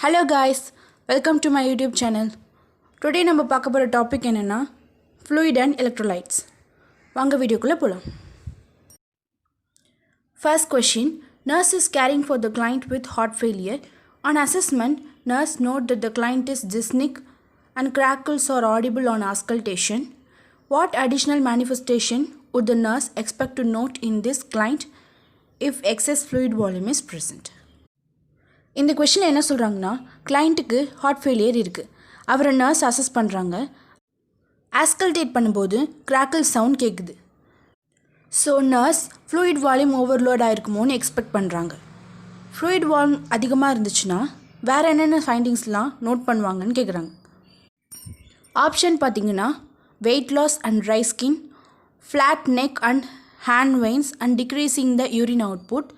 Hello guys, welcome to my YouTube channel. Today நம்ம பார்க்க போற டாபிக் என்னன்னா fluid and electrolytes. வாங்க வீடியோக்குள்ள போலாம். First question, nurse is caring for the client with heart failure. On assessment, nurse note that the client is dyspneic and crackles are audible on auscultation. What additional manifestation would the nurse expect to note in this client if excess fluid volume is present? இந்த கொஷினில் என்ன சொல்கிறாங்கன்னா கிளைண்ட்டுக்கு heart failure இருக்குது. அவரை nurse assess பண்ணுறாங்க. Auscultate பண்ணும்போது crackle sound கேட்குது. So nurse fluid volume overload ஆகிருக்குமோன்னு எக்ஸ்பெக்ட் பண்ணுறாங்க. ஃப்ளூயிட் வால்யூம் அதிகமாக இருந்துச்சுன்னா வேறு என்னென்ன ஃபைண்டிங்ஸ்லாம் நோட் பண்ணுவாங்கன்னு கேட்குறாங்க. ஆப்ஷன் பார்த்திங்கன்னா weight loss and dry skin, flat neck and hand veins and decreasing the urine output,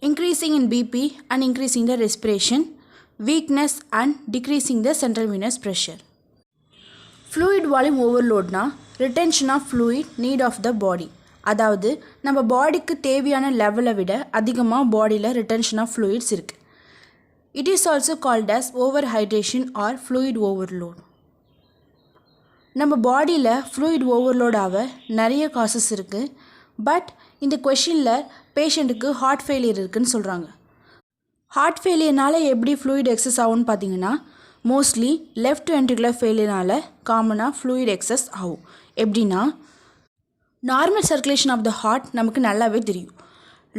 increasing in BP and increasing the respiration, weakness and decreasing the central venous pressure. Fluid volume overload na retention of fluid need of the body. அதாவது நம்ம பாடிக்கு தேவையான லெவலை விட அதிகமாக பாடியில் retention of fluids இருக்குது. It is also called as overhydration or fluid overload. நம்ம பாடியில் fluid overload ஆக நிறைய காசஸ் இருக்குது. பட் இந்த கொஷினில் பேஷண்ட்டுக்கு ஹார்ட் ஃபெயிலியர் இருக்குதுன்னு சொல்கிறாங்க. ஹார்ட் ஃபெயிலியர்னால் எப்படி ஃப்ளூயிட் எக்ஸஸ் ஆகும்னு பார்த்தீங்கன்னா மோஸ்ட்லி லெஃப்ட் வென்ட்ரிகுலர் ஃபெயிலியர்னால் காமனாக ஃப்ளூயிட் எக்ஸஸ் ஆகும். எப்படின்னா normal circulation of the heart நமக்கு நல்லாவே தெரியும்.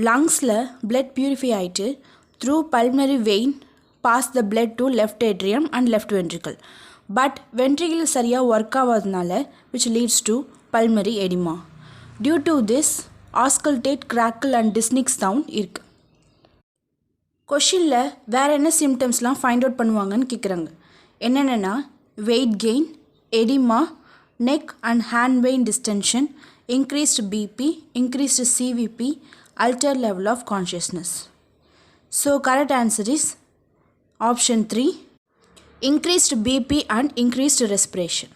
லங்ஸில் பிளட் பியூரிஃபை ஆகிட்டு through pulmonary vein pass the blood to left atrium and left ventricle. But ventricle சரியாக ஒர்க் ஆகாததுனால which leads to pulmonary oedema. Due to this, auscultate, crackle and dyspneic sound இருக்கு. கொஷினில் வேறு என்ன சிம்டம்ஸ்லாம் ஃபைண்ட் அவுட் பண்ணுவாங்கன்னு கேட்குறாங்க. என்னென்னா weight gain, oedema, neck and hand vein distension, increased BP, increased CVP, altered level of consciousness. So correct answer is option 3, increased BP and increased respiration.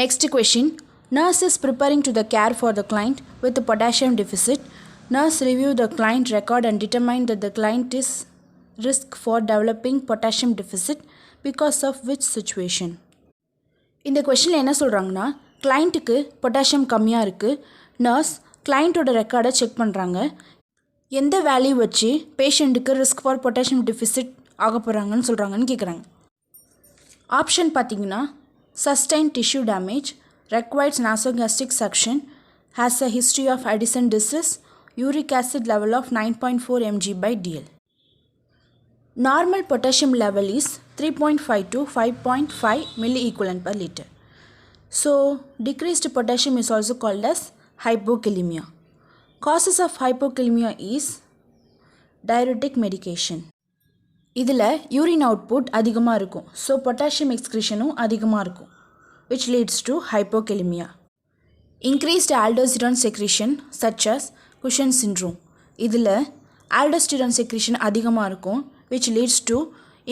Next question. Nurse is preparing to the care for the client with a potassium deficit. Nurse review the client record and determine that the client is risk for developing potassium deficit because of which situation. இந்த கொஷனில் என்ன சொல்கிறாங்கன்னா கிளைண்ட்டுக்கு potassium கம்மியாக இருக்குது. Nurse கிளைண்ட்டோட ரெக்கார்டை check பண்ணுறாங்க. எந்த வேல்யூ வச்சு பேஷண்ட்டுக்கு ரிஸ்க் ஃபார் பொட்டாசியம் டெஃபிசிட் ஆக போகிறாங்கன்னு சொல்கிறாங்கன்னு கேட்குறாங்க. ஆப்ஷன் பார்த்தீங்கன்னா sustain tissue damage, requires nasogastric suction, has a history of Addison disease, uric acid level of 9.4 mg/dl. Normal potassium level is 3.5 to 5.5 milliequivalent per liter. So, decreased potassium is also called as hypokalemia. Causes of hypokalemia is diuretic medication. இதில் urine output அதிகமாக இருக்கும். So potassium எக்ஸ்க்ரிஷனும் அதிகமாக இருக்கும். which leads to hypokalemia. Increased aldosterone secretion such as Cushing syndrome. இதில் aldosterone secretion அதிகமாக இருக்கும் which leads to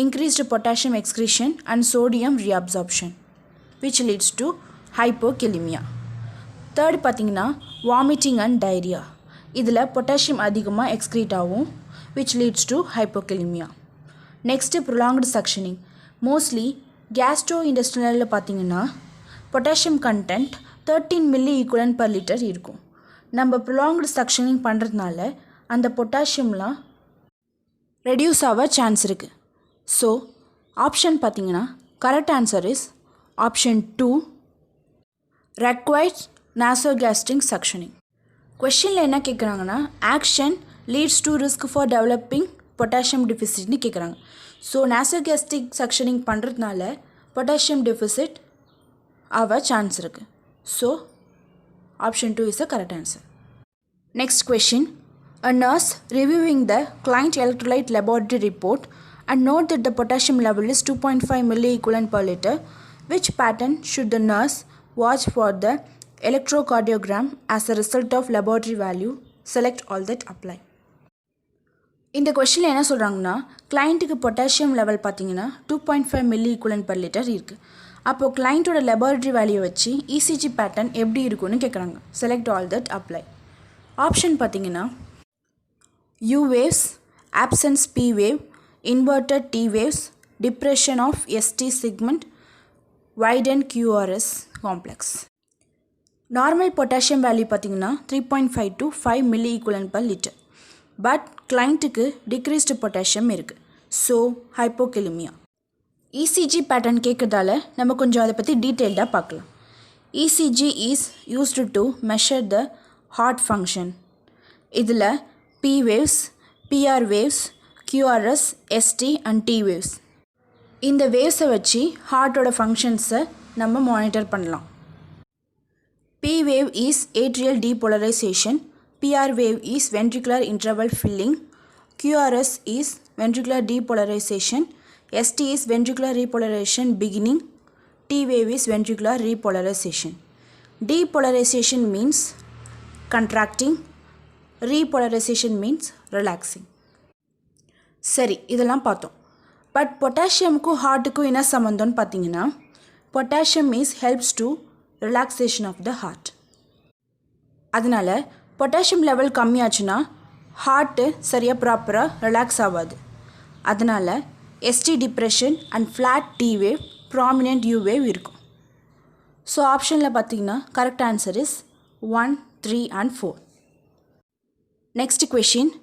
increased potassium excretion and sodium reabsorption which leads to hypokalemia. Third பார்த்தீங்கன்னா vomiting and diarrhea. இதில் potassium அதிகமாக excrete ஆகும் which leads to hypokalemia. Next prolonged suctioning. Mostly gastrointestinal பார்த்தீங்கன்னா potassium content 13 milliequivalent per liter இருக்கும். நம்ம prolonged suctioning பண்ணுறதுனால அந்த பொட்டாசியம்லாம் ரெடியூஸ் ஆக சான்ஸ் இருக்குது. ஸோ ஆப்ஷன் பார்த்தீங்கன்னா correct answer is option 2, requires nasogastric suctioning. கொஷனில் என்ன கேட்குறாங்கன்னா action leads to risk for developing potassium டெஃபிசிட்னு கேட்குறாங்க. ஸோ நாசோகாஸ்ட்ரிக் சக்ஷனிங் பண்ணுறதுனால பொட்டாசியம் டெஃபிசிட் ஆக சான்ஸ் இருக்குது. So option 2 is the correct answer. Next question. A nurse reviewing the client electrolyte laboratory report and note that the potassium level is 2.5 milliequivalent per liter. Which pattern should the nurse watch for the electrocardiogram as a result of laboratory value? Select all that apply. இந்த கொஷனில் என்ன சொல்கிறாங்கன்னா கிளைண்ட்டுக்கு potassium level பார்த்தீங்கன்னா 2.5 milliequivalent per liter இருக்குது. அப்போது கிளைண்ட்டோட laboratory value வச்சு இசிஜி பேட்டர்ன் எப்படி இருக்குன்னு கேட்குறாங்க. Select all that apply. Option பார்த்தீங்கன்னா U waves, options P wave, inverted T waves, depression of ST segment, widened QRS complex. Normal potassium value பார்த்திங்கன்னா 3.5 to 5 milli equivalent per liter. But கிளைண்ட்டுக்கு decreased potassium இருக்குது. So hypokalaemia. ECG pattern கேட்குறதால நம்ம கொஞ்சம் அதை பற்றி டீட்டெயில்டாக பார்க்கலாம். ECG is used to measure the heart function. இதில் P waves, PR waves, QRS, ST and T waves. இந்த வேவ்ஸை வச்சு ஹார்ட்டோட ஃபங்க்ஷன்ஸை நம்ம மானிட்டர் பண்ணலாம். P wave is atrial depolarization, PR wave is ventricular interval filling, QRS is ventricular depolarization, ST is ventricular repolarization beginning, T wave is ventricular repolarization. Depolarization means contracting, repolarization means relaxing. சரி, இதெல்லாம் பார்த்தோம். But பொட்டாசியமுக்கும் ஹார்ட்டுக்கும் என்ன சம்மந்தம்னு பார்த்தீங்கன்னா, potassium helps to relaxation of the heart. அதனால் potassium level கம்மியாச்சுன்னா heart சரியாக ப்ராப்பராக relax ஆகாது. அதனால் ST depression and flat T wave, prominent U wave இருக்கும். ஸோ ஆப்ஷனில் பார்த்தீங்கன்னா correct answer is 1, 3 and 4. Next question.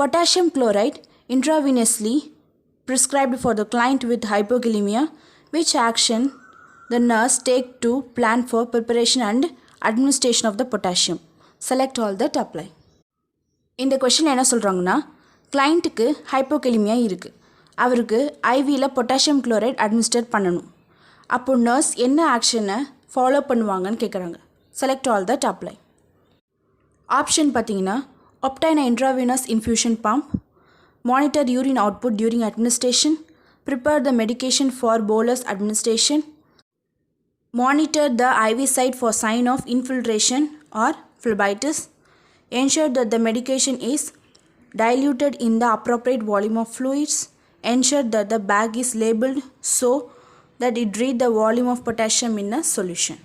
Potassium chloride intravenously prescribed for the client with hypokalemia, which action the nurse take to plan for preparation and administration of the potassium? Select all that apply. இந்த question என்ன சொல்கிறாங்கன்னா, கிளைண்ட்டுக்கு ஹைப்போகலிமியா இருக்குது, அவருக்கு ஐவியில் potassium chloride administer பண்ணணும். அப்போ nurse என்ன ஆக்ஷனை follow பண்ணுவாங்கன்னு கேட்குறாங்க. Select all that apply. Option பார்த்தீங்கன்னா, obtain an intravenous infusion pump, monitor urine output during administration, prepare the medication for bolus administration, monitor the IV site for sign of infiltration or phlebitis, ensure that the medication is diluted in the appropriate volume of fluids, ensure that the bag is labeled so that it read the volume of potassium in a solution.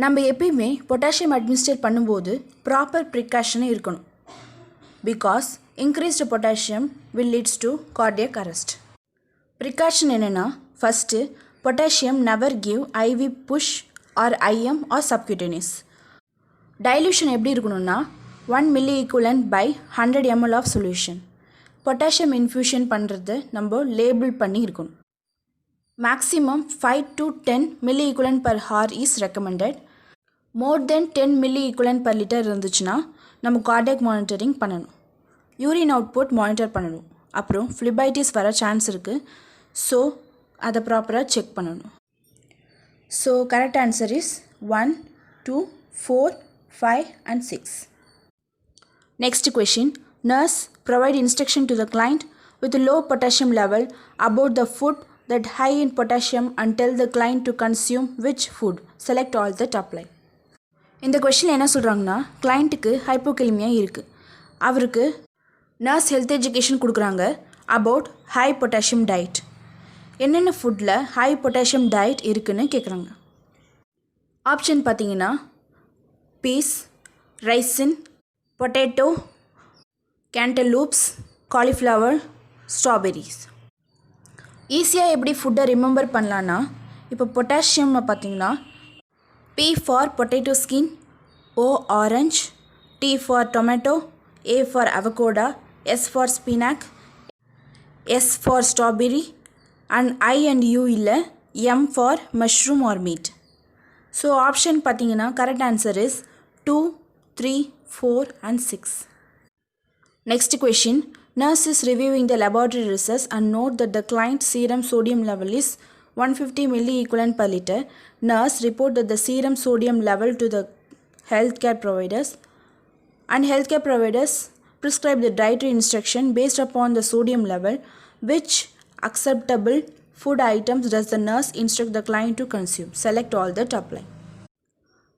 நம்ம எப்பயுமே potassium administrate பண்ணும்போது proper precaution இருக்கணும். Because increased potassium will leads to cardiac arrest. Precaution என்னென்னா, first potassium never give IV push or IM or subcutaneous. Dilution எப்படி இருக்கணும்னா 1 milli equivalent by 100 ml of solution. Potassium infusion பண்ணுறது நம்ம label பண்ணி இருக்கணும். Maximum 5 to 10 milli equivalent per hour is recommended. More than 10 milli equivalent per liter இருந்துச்சுன்னா நம்ம cardiac monitoring பண்ணணும். Urine output monitor பண்ணணும். அப்புறம் phlebitis வர சான்ஸ் இருக்குது. ஸோ அதை ப்ராப்பராக செக் பண்ணணும். So correct answer is 1, 2, 4, 5 and 6. Next question. Nurse provide instruction to the client with low potassium level about the food that high in potassium and tell the client to consume which food. Select all that apply. இந்த கொஷினில் என்ன சொல்கிறாங்கன்னா, கிளைண்ட்டுக்கு ஹைப்போகலிமியா இருக்குது, அவருக்கு nurse health education கொடுக்குறாங்க about high potassium diet. என்னென்ன ஃபுட்டில் high potassium diet இருக்குதுன்னு கேட்குறாங்க. ஆப்ஷன் பார்த்தீங்கன்னா, piece, raisin, potato, cantaloupes, cauliflower, strawberries. ஈஸியாக எப்படி ஃபுட்டை ரிமெம்பர் பண்ணலான்னா, இப்போ பொட்டாசியம் பார்த்தீங்கன்னா, P for potato skin, O orange, T for tomato, A for avocado, S for spinach, S for strawberry and I and U இல்லை M for mushroom or meat. So option பார்த்தீங்கன்னா correct answer is 2, 3, 4 and 6. Next question. Nurse is reviewing the laboratory results and note that the client's serum sodium level is 150 milli equivalent per liter. Nurse report that the serum sodium level to the healthcare providers and healthcare providers prescribe the dietary instruction based upon the sodium level. Which acceptable food items does the nurse instruct the client to consume? Select all that apply.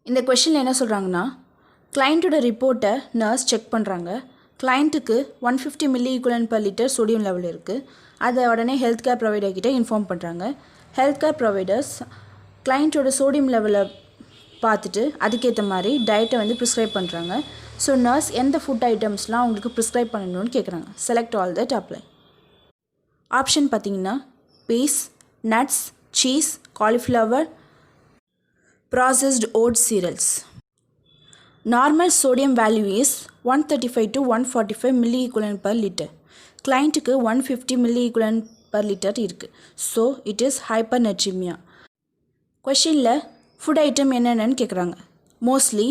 இந்த கொஷினில் என்ன சொல்கிறாங்கன்னா, கிளைண்ட்டோட ரிப்போர்ட்டை nurse check பண்ணுறாங்க. கிளைண்ட்டுக்கு 150 milli equivalent per liter sodium level இருக்குது. அதை உடனே health care ப்ரொவைடர்கிட்ட inform பண்ணுறாங்க. ஹெல்த் கேர் ப்ரொவைடர்ஸ் கிளைண்ட்டோட சோடியம் லெவலை பார்த்துட்டு அதுக்கேற்ற மாதிரி டயட்டை வந்து ப்ரிஸ்கிரைப் பண்ணுறாங்க. ஸோ நர்ஸ் எந்த ஃபுட் ஐட்டம்ஸ்லாம் அவங்களுக்கு ப்ரிஸ்கிரைப் பண்ணணும்னு கேட்குறாங்க. Select all that apply. Option பார்த்தீங்கன்னா peas, nuts, cheese, cauliflower, processed oat cereals. Normal sodium value is 135 to 145 milliequivalent per liter. கிளைண்ட்டுக்கு 150 milliequivalent per liter இருக்குது. So it is hypernatremia. கொஷினில் food item என்னென்னு கேட்குறாங்க. மோஸ்ட்லி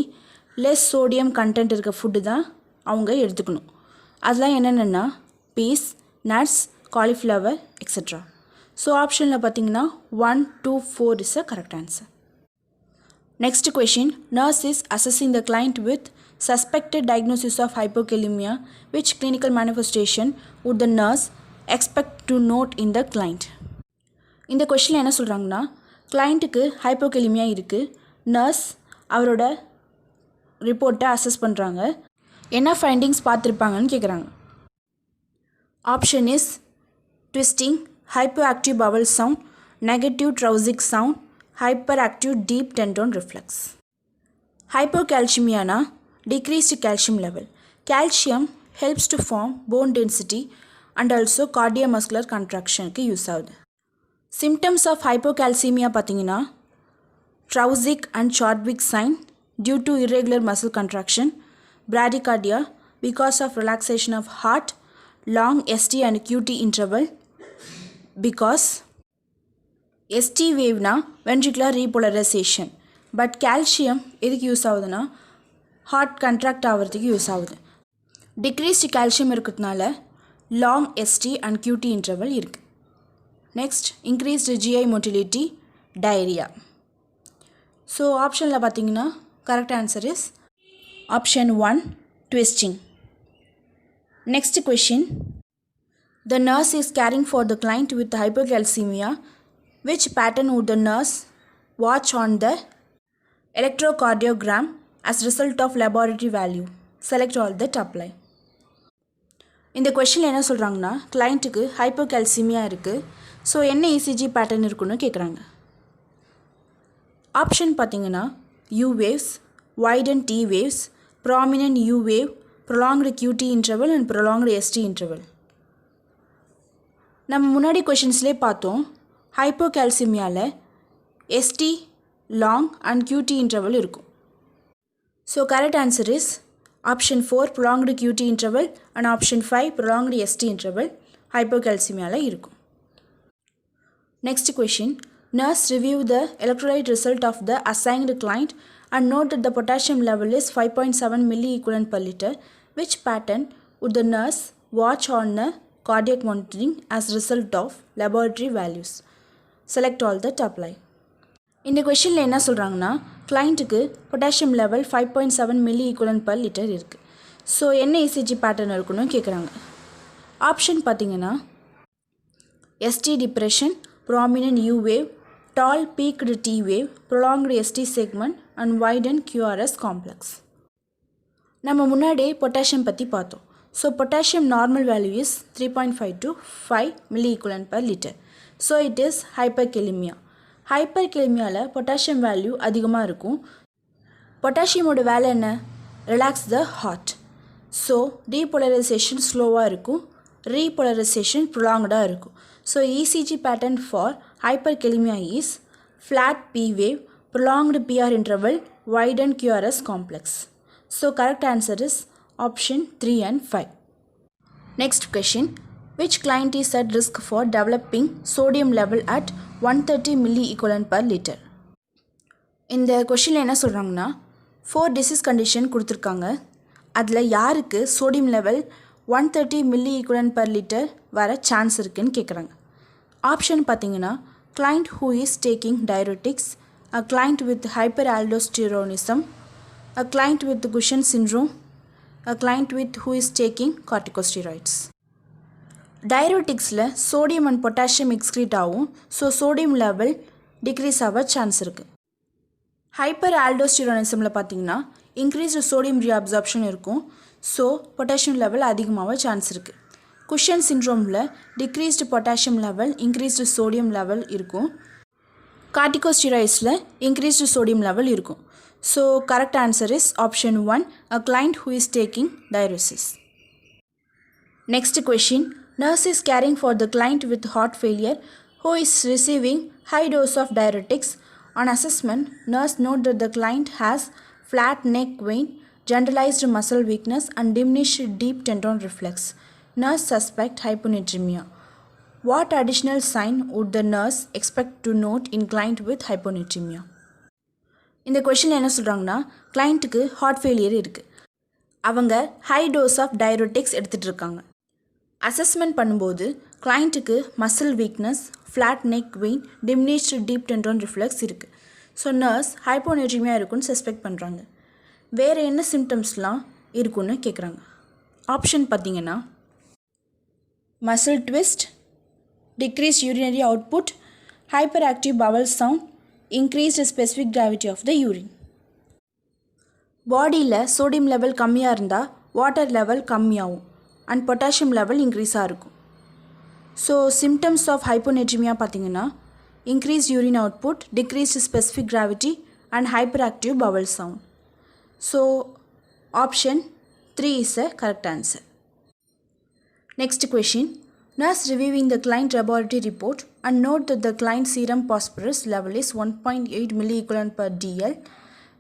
லெஸ் சோடியம் கண்டென்ட் இருக்க food தான் அவங்க எடுத்துக்கணும். அதெல்லாம் என்னென்னா peas, nuts, cauliflower etcetera. So ஆப்ஷனில் பார்த்தீங்கன்னா 1, 2, 4 is a correct answer. Next question, nurse is assessing the client with suspected diagnosis of hypokalemia. Which clinical manifestation would the nurse expect to note in the client? இந்த கொஷனில் என்ன சொல்கிறாங்கன்னா, கிளைண்ட்டுக்கு ஹைப்போகெலிமியா இருக்குது, nurse அவரோட ரிப்போர்ட்டை assess பண்ணுறாங்க, என்ன ஃபைண்டிங்ஸ் பார்த்துருப்பாங்கன்னு கேட்குறாங்க. Option is twitching, hypoactive bowel sound, negative Trousseau's sound, hyperactive deep tendon reflex. Hypocalcemia na decreased calcium level. Calcium helps to form bone density and also cardiomuscular contraction ku use ஆகுது. Symptoms of hypocalcemia பார்த்தீங்கன்னா Trausic and Chadwick sign due to irregular muscle contraction, bradycardia because of relaxation of heart, long ST and QT interval because ST வேவ்னா ventricular repolarization. But calcium எதுக்கு use ஆகுதுன்னா heart contract ஆகிறதுக்கு use ஆகுது. Decreased calcium இருக்கிறதுனால long ST and QT interval இருக்குது. Next increased GI motility, diarrhoea. So ஆப்ஷனில் பார்த்தீங்கன்னா correct answer is option 1, twitching. Next question, the nurse is caring for the client with hypocalcemia. Which pattern would the nurse watch on the electrocardiogram as result of laboratory value? Select all that apply. இந்த கொஷனில் என்ன சொல்கிறாங்கன்னா, கிளைண்ட்டுக்கு ஹைப்போகால்சிமியா இருக்குது, so என்ன ECG pattern இருக்குன்னு கேட்குறாங்க. Option பார்த்தீங்கன்னா U waves, wide and T waves, prominent U wave, prolonged QT interval and prolonged ST interval. நம்ம முன்னாடி கொஷின்ஸ்லேயே பார்த்தோம், ஹைப்போகால்சிமியாவில் ST long and QT interval இருக்கும். So correct answer is option 4 prolonged QT interval and option 5 prolonged ST interval ஹைப்போகால்சிமியாவில் இருக்கும். Next question, nurse review the electrolyte result of the assigned client and note that the potassium level is 5.7 milliequivalent per liter. Which pattern would the nurse watch on the cardiac monitoring as result of laboratory values? Select all that apply. இந்த கொஷனில் என்ன சொல்கிறாங்கன்னா, கிளைண்ட்டுக்கு potassium level 5.7 milliequivalent per liter இருக்குது. So என்ன ECG pattern இருக்குன்னு கேட்குறாங்க. Option பார்த்தீங்கன்னா ST depression, prominent U wave, tall peaked T wave, prolonged ST segment and widened QRS complex. நம்ம முன்னாடியே பொட்டாசியம் பற்றி பார்த்தோம். So potassium normal value is 3.5 to 5 milliequivalent per liter. So it is hyperkalemia. ஹைப்பர்கெலிமியாவில் potassium value அதிகமாக இருக்கும். பொட்டாசியமோட வேலை என்ன? Relax the heart. So depolarization ஸ்லோவாக இருக்கும், ரீபோலரைசேஷன் ப்ரொலாங்டாக இருக்கும். So ECG pattern for hyperkalemia is flat P wave, prolonged PR interval, widened QRS complex. So correct answer is option 3 and 5. Next question, which client is at risk for developing sodium level at 130 milliequivalent per liter? இந்த கொஷனில் என்ன சொல்கிறாங்கன்னா, 4 disease condition கொடுத்துருக்காங்க. அதில் யாருக்கு sodium level 130 milliequivalent per liter வர chance இருக்குன்னு கேட்குறாங்க. ஆப்ஷன் பார்த்தீங்கன்னா client who is taking diuretics, a client with hyperaldosteronism, a client with Cushing syndrome, a client with who is taking corticosteroids. டயரோட்டிக்ஸில் சோடியம் அண்ட் பொட்டாசியம் எக்ஸ்க்ரீட் ஆகும். So sodium level decrease ஆக chance இருக்குது. ஹைப்பர் ஆல்டோஸ்டிரோனிசமில் பார்த்தீங்கன்னா increased sodium reabsorption இருக்கும். So potassium level அதிகமாக chance இருக்குது. குஷன் சிண்ட்ரோமில் decreased potassium level, increased sodium level இருக்கும். கார்டிகோஸ்டிராய்ட்ஸில் இன்க்ரீஸ்டு சோடியம் லெவல் இருக்கும். So correct answer is option 1, a client who is taking diuresis. Next question, Nurse is caring for the client with heart failure who is receiving high dose of diuretics. On assessment, nurse note that the client has flat neck vein, generalized muscle weakness and diminished deep tendon reflex. Nurse suspect hyponatremia. What additional sign would the nurse expect to note in client with hyponatremia? இந்த கொஷினில் என்ன சொல்கிறாங்கன்னா, கிளைண்ட்டுக்கு heart failure இருக்குது, அவங்க high dose of டயரோட்டிக்ஸ் எடுத்துகிட்டு இருக்காங்க. Assessment பண்ணும்போது கிளைண்ட்டுக்கு muscle weakness, flat neck vein, diminished deep tendon reflex இருக்குது. ஸோ நர்ஸ் ஹைப்போனேட்ரிமியா இருக்குன்னு சஸ்பெக்ட் பண்ணுறாங்க. வேறு என்ன சிம்டம்ஸ்லாம் இருக்குன்னு கேட்குறாங்க. ஆப்ஷன் பார்த்தீங்கன்னா, muscle twist, decrease urinary output, hyperactive bowel sound, increased specific gravity of the urine. பாடியில் சோடியம் லெவல் கம்மியாக இருந்தால் வாட்டர் லெவல் கம்மியாகும் அண்ட் பொட்டாசியம் லெவல் இன்க்ரீஸாக இருக்கும். ஸோ சிம்டம்ஸ் ஆஃப் ஹைப்போனேட்ரிமியா பார்த்தீங்கன்னா, increase urine output, decreased specific gravity and hyperactive bowel sound. So option 3 is a correct answer. Next question. Nurse reviewing the client laboratory report and note that the client serum phosphorus level is 1.8 milliequivalent per dl.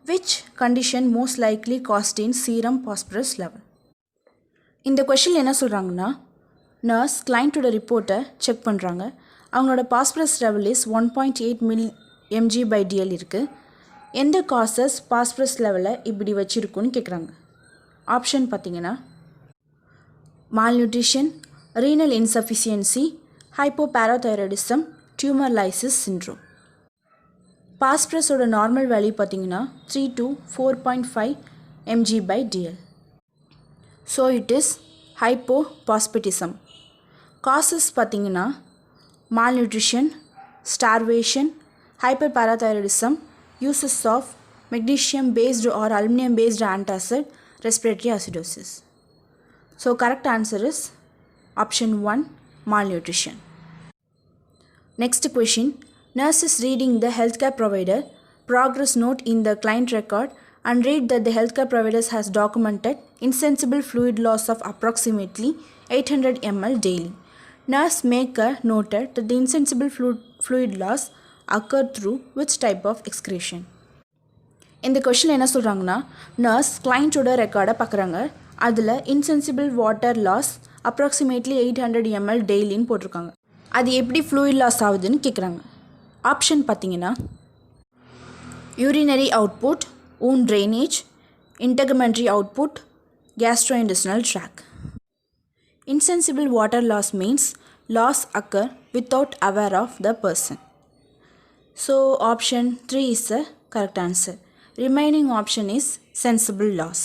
Which condition most likely caused in serum phosphorus level? இந்த கொஷினில் என்ன சொல்கிறாங்கன்னா, nurse கிளைண்ட்டோட ரிப்போர்ட்டை check பண்ணுறாங்க. அவங்களோட phosphorus level is 1.8 mg/dl இருக்குது. எந்த causes phosphorus லெவலை இப்படி வச்சுருக்குன்னு கேட்குறாங்க. ஆப்ஷன் பார்த்தீங்கன்னா, malnutrition, renal insufficiency, hypoparathyroidism, tumour lysis syndrome. பாஸ்பரஸோட நார்மல் வேல்யூ பார்த்தீங்கன்னா 3 to 4.5 mg/dl. So it is hypophosphatemia. Causes பார்த்தீங்கன்னா, malnutrition, starvation, hyperparathyroidism, uses of magnesium based or aluminium based antacid, respiratory acidosis. So correct answer is option 1, malnutrition. Next question. Nurse is reading the healthcare provider progress note in the client record and read that the healthcare provider has documented insensible fluid loss of approximately 800 ml daily. Nurse maker noted that the insensible fluid loss occurred through which type of excretion? இந்த கொஷினில் என்ன சொல்கிறாங்கன்னா, nurse கிளைண்ட்டோட ரெக்கார்டை பார்க்குறாங்க. அதில் insensible water loss approximately 800 ml டெய்லின்னு போட்டிருக்காங்க. அது எப்படி ஃப்ளூயிட் லாஸ் ஆகுதுன்னு கேட்குறாங்க. ஆப்ஷன் பார்த்தீங்கன்னா, urinary output, wound drainage, integumentary output, gastrointestinal tract. Insensible water loss means loss occur without aware of the person. So option 3 is the correct answer. Remaining option is sensible loss.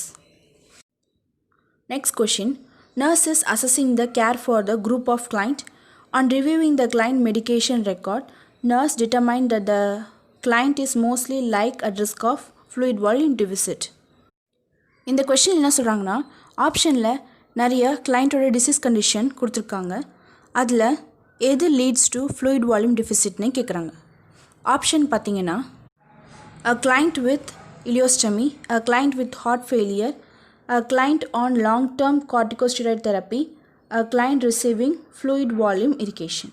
Next question. Nurse is assessing the care for the group of client. On reviewing the client medication record, nurse determined that the client is mostly like at risk of fluid volume deficit. இந்த question என்ன சொல்கிறாங்கன்னா, ஆப்ஷனில் நிறைய கிளைண்ட்டோட disease condition கொடுத்துருக்காங்க. அதில் எது leads to fluid volume டெஃபிசிட்னு கேட்குறாங்க. Option பார்த்தீங்கன்னா, a client with ileostomy, a client with heart failure, a client on long-term corticosteroid therapy, a client receiving fluid volume irrigation.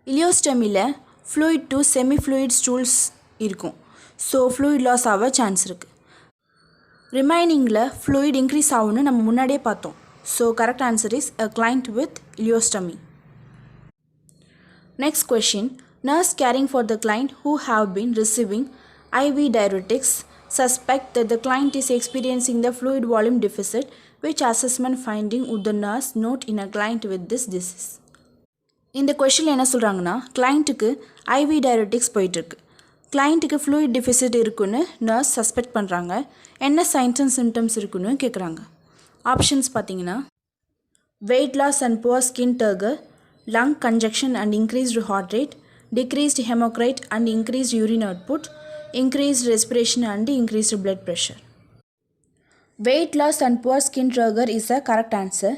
இலியோஸ்டமியில் fluid to semi-fluid stools இருக்கும். So fluid loss ஆக chance இருக்குது. ரிமைனிங்கில் fluid increase ஆகும்னு நம்ம முன்னாடியே பார்த்தோம். So correct answer is a client with ileostomy. Next question. Nurse caring for the client who have been receiving IV diuretics suspect that the client is experiencing the fluid volume deficit. Which assessment finding would the nurse note in a client with this disease? இந்த கொஷினில் என்ன சொல்கிறாங்கன்னா, கிளைண்ட்டுக்கு IV diuretics போயிட்டுருக்கு. கிளைண்ட்டுக்கு fluid deficit இருக்குன்னு nurse suspect பண்ணுறாங்க. என்ன signs and symptoms இருக்குன்னு கேட்குறாங்க. ஆப்ஷன்ஸ் பார்த்தீங்கன்னா, weight loss and poor skin turgor, lung congestion and increased heart rate, decreased hemocrite and increased urine output, increased respiration and increased blood pressure. Weight loss and poor skin turgor is the correct answer.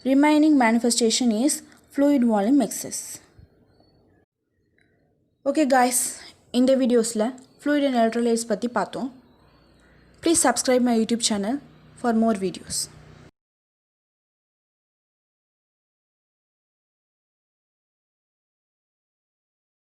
Remaining manifestation is fluid volume excess. Okay guys, இந்த வீடியோஸில் fluid and electrolytes பற்றி பார்த்தோம். Please subscribe my YouTube channel for more videos.